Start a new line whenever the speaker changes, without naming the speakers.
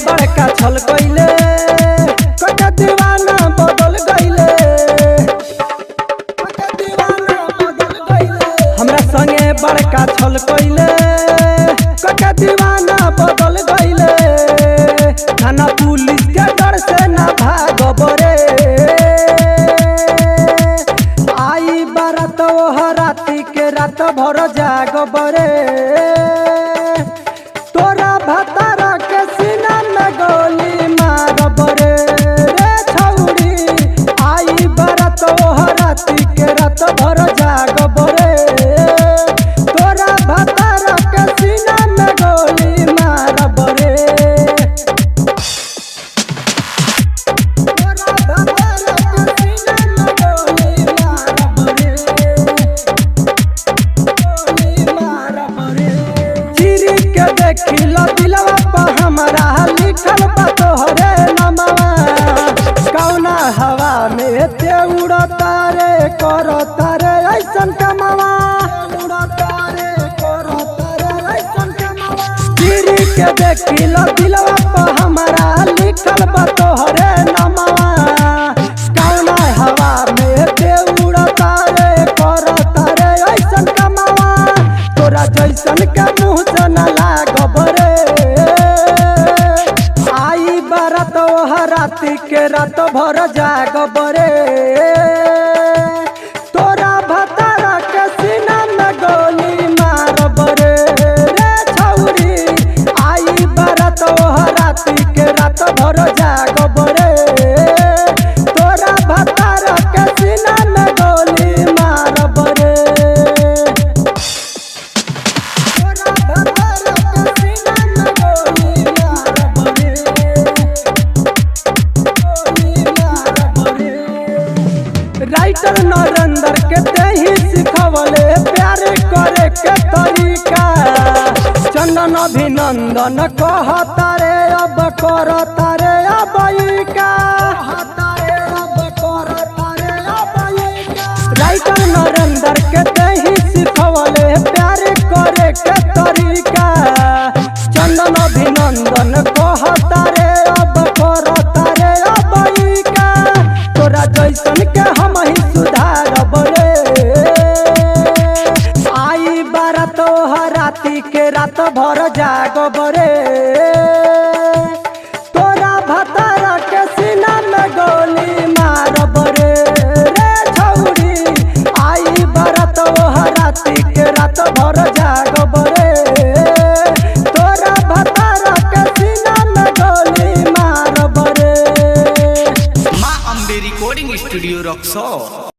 बड़का छल कइले कटा दीवाना बदल गइले हमरा संगे बड़का छल कइले कटा दीवाना बदल गइले थाना पुलिस के डर से ना भागब रे आई बारात ओह राती के रात भर जागब रे तोरा भतारा के सीना में गोली मारब रे छौरी आई बारात ओह राती के रात भर जागब रे तोरा भतारा के सीना में गोली मारब रे देखिल दिलवा पर हमारा लिखल बा तोहरे नमवा कौना हवा में ते उड़ता रे करता रे ऐसन कमावा चिरी के देखिल दिलवा पर हमारा लिखल बा तोहरे नमवा कौना हवा में ते उड़ता रे करता रे ऐसन कमावा तोरा जैसन के मुँह से न लागब रे आई बारात ओह राती के रात भर जागब रे तोरा भतारा के सीना में गोली मारब रे छौरी आई बारात ओह राती के रात भर जागब रे तोरा भतारा के सीना में गोली मारब रे राइटर नरेंद्र के तेही सिखवले प्यार करे के तरीका चंदन अभिनंदन कहता रे अब करता रे अब राइटर नरेंद्र के तेही सिखवले प्यार करे के तरीका चंदन अभिनंदन कहता रे अब करता रे अब तोरा जैसन के हम ही सुधारब रे आई बारात ओह राती के रात भर जागब रे तोरा भतारा के सीना में गोली मारब रे छौरी आई बारात ओह राती के रात भर जागब रे तोरा भतारा के सीना में गोली मारब रे
माँ अम्बे रिकॉर्डिंग स्टूडियो रक्सौल।